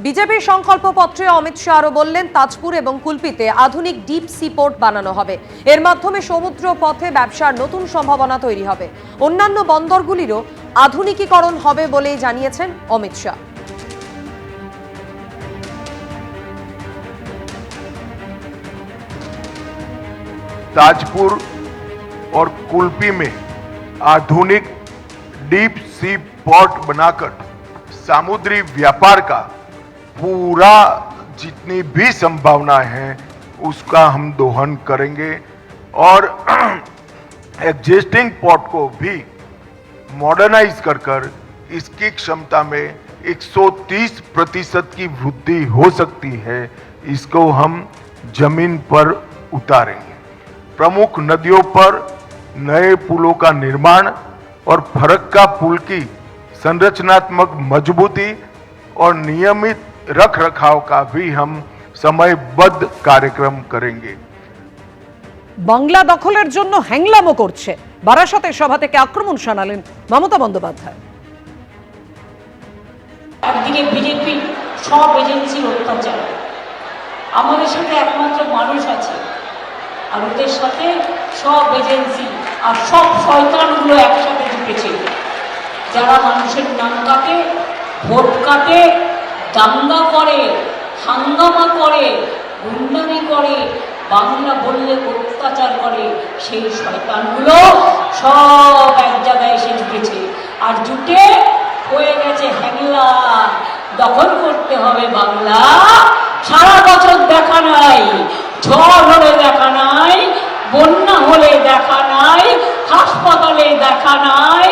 বিজেপির সংকল্পপত্রে অমিত শাহ আরও বললেন, তাজপুর এবং কুলপিতে আধুনিক ডিপ সি পোর্ট বানানো হবে। এর মাধ্যমে সমুদ্র পথে ব্যবসার নতুন সম্ভাবনা তৈরি হবে। অন্যান্য বন্দরগুলিরও আধুনিকীকরণ হবে বলেই জানিয়েছেন অমিত শাহ। ताजपुर और कुल्पी में आधुनिक डीप सी पोर्ट बनाकर समुद्री व्यापार का पूरा जितनी भी संभावना है उसका हम दोहन करेंगे और एग्जिस्टिंग पोर्ट को भी मॉडर्नाइज कर इसकी क्षमता में 130% की वृद्धि हो सकती है। इसको हम जमीन पर उतारेंगे। प्रमुख नदियों पर नए पुलों का निर्माण और फरक्का पुल की संरचनात्मक मजबूती और नियमित रख रखाव का भी हम समयबद्ध कार्यक्रम करेंगे। বাংলা দখলের জন্য হ্যাংলামো করছে, বারাসতের সভা থেকে আক্রমণ শানালেন মমতা বন্দ্যোপাধ্যায়। একদিকে বিজেপি সব এজেন্সির অত্যাচার, আমাদের সাথে একমাত্র মানুষ আছে, আর ওদের সাথে সব এজেন্সি আর সব শয়তানগুলো একসাথে জুটেছে, যারা মানুষের নাম কাটে, ভোট কাটে, দাঙ্গা করে, হাঙ্গামা করে, গুন্ডামি করে, বাংলা বললে অত্যাচার করে। সেই শয়তানগুলো সব এক জায়গায় এসে জুটেছে, আর জুটে হয়ে গেছে হ্যাংলা। দখল করতে হবে বাংলা। সারা বছর দেখা নাই, ঝড় হলে দেখা নাই, বন্যা হলে দেখা নাই, হাসপাতালে দেখা নাই,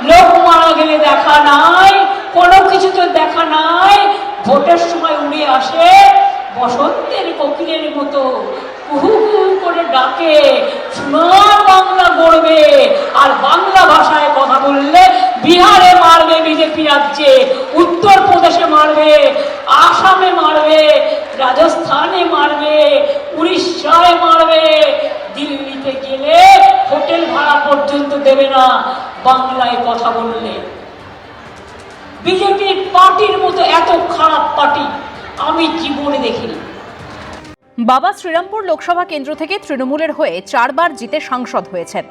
লোক মারা গেলে দেখা নাই, কোনো কিছু তো দেখা নাই। ভোটের সময় উড়ে আসে বসন্তের কোকিলের মতো, কুহু কুহু করে ডাকে, সোনার বাংলা গড়বে। আর বাংলা ভাষায় কথা বললে বিহারে মারবে বিজেপি রাজ্যে, উত্তরপ্রদেশে মারবে, আসামে মারবে, রাজস্থানে মারবে, উড়িষ্যায় মারবে, দিল্লিতে গেলে হোটেল ভাড়া পর্যন্ত দেবে না বাংলায় কথা বললে। বিজেপির পার্টির মতো এত খারাপ পার্টি আমি জীবনে দেখিনি। বাবা শ্রীরামপুর লোকসভা কেন্দ্র থেকে তৃণমূলের হয়ে 4 বার জিতে সাংসদ হয়েছেন।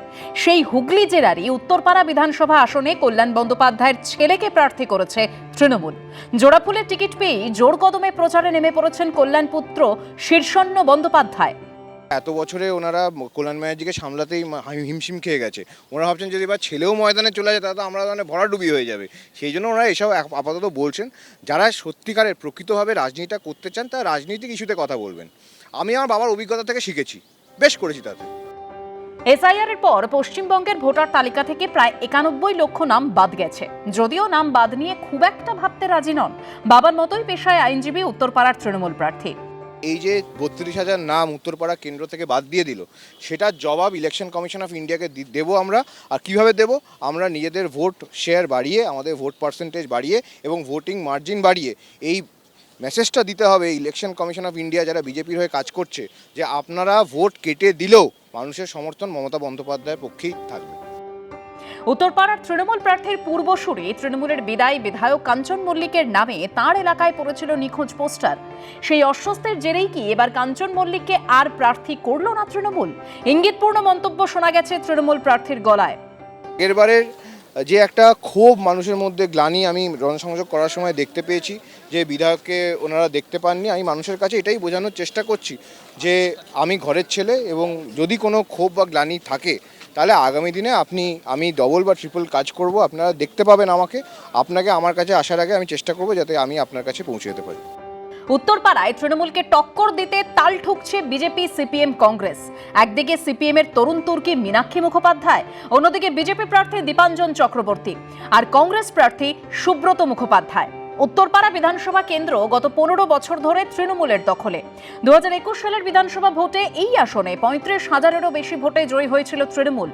সেই হুগলি জেলারই উত্তরপাড়া বিধানসভা আসনে কল্যাণ বন্দ্যোপাধ্যায়ের ছেলেকে প্রার্থী করেছে তৃণমূল। জোড়াফুলের টিকিট পেয়েই জোর কদমে প্রচারে নেমে পড়েছেন কল্যাণ পুত্র শীর্ষণ্য বন্দ্যোপাধ্যায়। এত বছরে ওনারা কল্যাণ ব্যানার্জিকে সামলাতেই হিমশিম খেয়ে গেছে। ওনারা ভাবছেন যদি এবার ছেলেও ময়দানে চলে যায় তাহলে আমরা মানে ভরাডুবি হয়ে যাবে। সেই জন্য ওনারা এসব আপাতত বলছেন। যারা সত্যিকারের প্রকৃতভাবে রাজনীতিটা করতে চান তারা রাজনৈতিক ইস্যুতে কথা বলবেন। আমি আমার বাবার অভিজ্ঞতা থেকে শিখেছি, বেশ করেছি তাতে। এসআইআর এর পর পশ্চিমবঙ্গের ভোটার তালিকা থেকে প্রায় 91 লক্ষ নাম বাদ গেছে। যদিও নাম বাদ নিয়ে খুব একটা ভাবতে রাজি নন বাবার মতোই পেশায় আইনজীবী উত্তরপাড়ার তৃণমূল প্রার্থী। এই যে 32,000 নাম উত্তরপাড়া কেন্দ্র থেকে বাদ দিয়ে দিল, সেটার জবাব ইলেকশন কমিশন অফ ইন্ডিয়াকে দেবো আমরা। আর কিভাবে দেব? আমরা নিজেদের ভোট শেয়ার বাড়িয়ে, আমাদের ভোট পার্সেন্টেজ বাড়িয়ে এবং ভোটিং মার্জিন বাড়িয়ে এই মেসেজটা দিতে হবে ইলেকশন কমিশন অফ ইন্ডিয়া যারা বিজেপির হয়ে কাজ করছে, যে আপনারা ভোট কেটে দিলেও মানুষের সমর্থন মমতা বন্দ্যোপাধ্যায়ের পক্ষেই থাকবে। উত্তরপাড়ার তৃণমূল প্রার্থীর পূর্বসূরি তৃণমূলের বিদায়ী বিধায়ক কাঞ্চন মল্লিকের নামে তাঁর এলাকায় পড়েছিল নিখোঁজ পোস্টার। সেই অস্বস্তির জেরেই কি এবার কাঞ্চন মল্লিককে আর প্রার্থী করল না তৃণমূল? ইঙ্গিতপূর্ণ মন্তব্য শোনা গেছে তৃণমূল প্রার্থীর গলায়। এবারের যে একটা ক্ষোভ মানুষের মধ্যে, গ্লানি আমি জনসংযোগ করার সময় দেখতে পেয়েছি যে বিধায়ককে ওনারা দেখতে পাননি। আমি মানুষের কাছে এটাই বোঝানোর চেষ্টা করছি যে আমি ঘরের ছেলে, এবং যদি কোনো ক্ষোভ বা গ্লানি থাকে তাহলে আগামী দিনে আমি ডবল বা ট্রিপল কাজ করব। আপনারা দেখতে পাবেন আমাকে। আপনাকে আমার কাছে আসার আগে আমি চেষ্টা করব যাতে আমি আপনার কাছে পৌঁছে যেতে পারি। উত্তরপাড়ায় তৃণমূলকে টক্কর দিতে তাল ঠুকছে বিজেপি, সিপিএম, কংগ্রেস। একদিকে সিপিএম এর তরুণ তুর্কি মীনাক্ষী মুখোপাধ্যায়, অন্যদিকে বিজেপি প্রার্থী দীপাঞ্জন চক্রবর্তী আর কংগ্রেস প্রার্থী সুব্রত মুখোপাধ্যায়। উত্তরপাড়া বিধানসভা কেন্দ্র গত 15 বছর ধরে তৃণমূলের দখলে। 2021 সালের বিধানসভা ভোটে এই আসনে 35,000-এরও বেশি ভোটে জয়ী হয়েছিল তৃণমূল।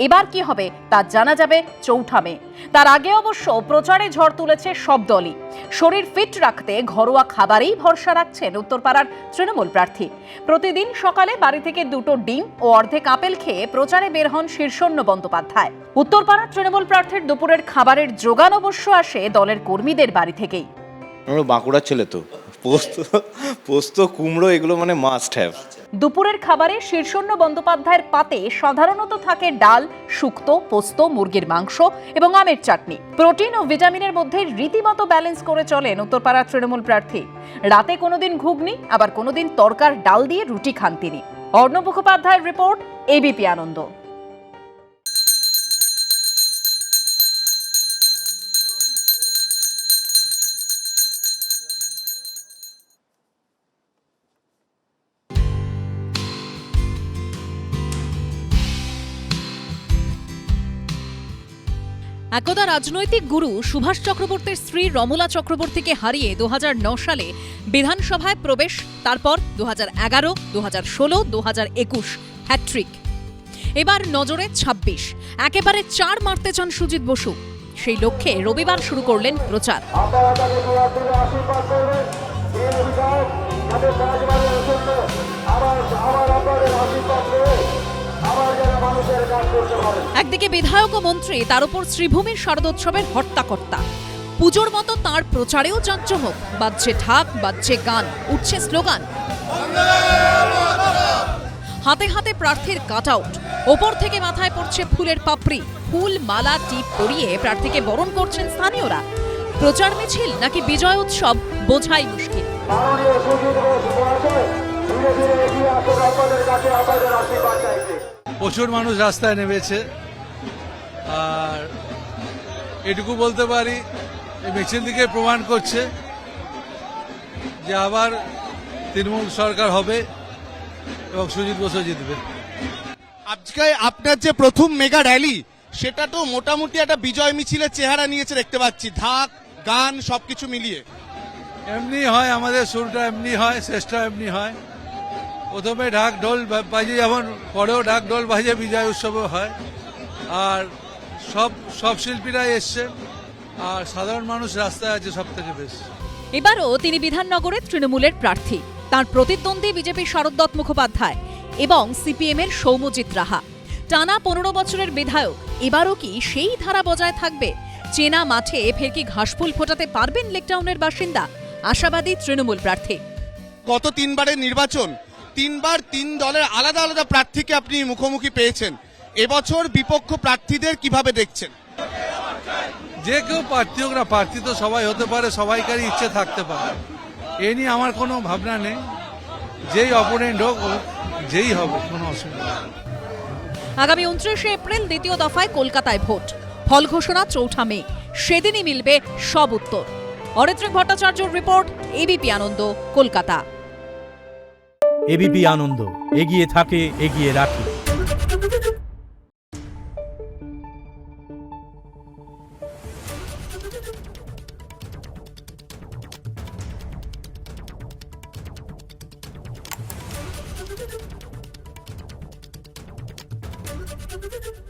এবার কি হবে তা জানা যাবে 4 মে। তার আগে অবশ্য প্রচারে ঝড় তুলেছে সব দলই। শরীর ফিট রাখতে ঘরোয়া খাবারেই ভরসা রাখছেন উত্তরপাড়ার তৃণমূল প্রার্থী। প্রতিদিন সকালে বাড়ি থেকে 2টো ডিম ও অর্ধেক আপেল খেয়ে প্রচারে বের হন শীর্ষণ্য বন্দ্যোপাধ্যায়। উত্তরপাড়ার তৃণমূল প্রার্থীর দুপুরের খাবারের জোগান অবশ্য আসে দলের কর্মীদের বাড়ি থেকেই। আমরা বাঁকুড়ার ছেলে তো, পোস্ত পোস্ত কুমড়ো এগুলো মানে মাস্ট হ্যাভ। দুপুরের খাবারে শীর্ষণ্য বন্দ্যোপাধ্যায়ের পাতে সাধারণত থাকে ডাল, শুক্তো, পোস্ত, মুরগির মাংস এবং আমের চাটনি। প্রোটিন ও ভিটামিনের মধ্যে রীতিমতো ব্যালেন্স করে চলেন উত্তরপাড়ার তৃণমূল প্রার্থী। রাতে কোনোদিন ঘুগনি, আবার কোনোদিন তরকার ডাল দিয়ে রুটি খান তিনি। অর্ণব মুখোপাধ্যায়ের রিপোর্ট, এবিপি আনন্দ। একদা রাজনৈতিক গুরু সুভাষ চক্রবর্তীর স্ত্রী রমলা চক্রবর্তীকে হারিয়ে 2009 সালে বিধানসভায় প্রবেশ, তারপর 2011, 2016, 2021 হ্যাট্রিক। এবার নজরে 26, একেবারে 4 মারতে চান সুজিত বসু। সেই লক্ষ্যে রবিবার শুরু করলেন প্রচার। একদিকে বিধায়ক ও মন্ত্রী, তার উপর শ্রীভূমির শারদোৎসবের হর্তাকর্তা। পুজোর মতো তাঁর প্রচারেও জাঁকজমক, বাজছে ঢাক, বাজছে গান, উঠছে স্লোগান। হাতে হাতে প্রার্থীর কাট আউট, ওপর থেকে মাথায় পড়ছে ফুলের পাপড়ি, ফুল, মালা, টিপ পরিয়ে প্রার্থীকে বরণ করছেন স্থানীয়রা। প্রচার মিছিল নাকি বিজয় উৎসব বোঝাই মুশকিল। প্রচুর মানুষ রাস্তায় নেমেছে, আর এটুকু বলতে পারি এই মিছিল দিকে প্রমাণ করছে যে আবার তৃণমূল সরকার হবে এবং সুজিত বসু জিতবে। আজকে আপনার যে প্রথম মেগা র্যালি, সেটা তো মোটামুটি একটা বিজয় মিছিলের চেহারা নিয়েছে দেখতে পাচ্ছি, ঢাক, গান সবকিছু মিলিয়ে। এমনি হয়, আমাদের শুরুটা এমনি হয়, শেষটা এমনি হয়। প্রথমে ঢাক ঢোল বাজে, যেমন পরেও ঢাক ঢোল বাজে, বিজয় উৎসবও হয়। আর সব শিল্পীরাই এসছে, আর সাধারণ মানুষ রাস্তায় আছে সব থেকে বেশি। এবারও তিনি বিধাননগরে তৃণমূলের প্রার্থী। তার প্রতিদ্বন্দ্বী বিজেপির শারদ মুখোপাধ্যায় এবং সিপিএমের সৌম্যজিৎ রাহা। টানা 15 বছরের বিধায়ক, এবারও কি সেই ধারা বজায় থাকবে? চেনা মাঠে ফের কি ঘাসফুল ফোটাতে পারবেন লেকটাউনের বাসিন্দা? আশাবাদী তৃণমূল প্রার্থী। গত 3 বারের নির্বাচন, 3 বার 3 দলের আলাদা আলাদা প্রার্থীকে আপনি মুখোমুখি পেয়েছেন। এবছর বিপক্ষ প্রার্থীদের কিভাবে দেখছেন? যে কেউ প্রার্থী হোক না, প্রার্থী তো সবাই হতে পারে, সবাইকারই ইচ্ছে থাকতে পারে। এ নিয়ে আমার কোনো ভাবনা নেই। যেই অপোনেন্ট হোক, যেই হবে, কোনো অসুবিধা নেই। আগামী 29 এপ্রিল দ্বিতীয় দফায় কলকাতায় ভোট। ফল ঘোষণা 4 মে। সেদিনই মিলবে সব উত্তর। অরিত্রিক ভট্টাচার্যর রিপোর্ট, এবিপি আনন্দ, কলকাতা। এবিপি আনন্দ, এগিয়ে থাকে, এগিয়ে রাখে। Thank you.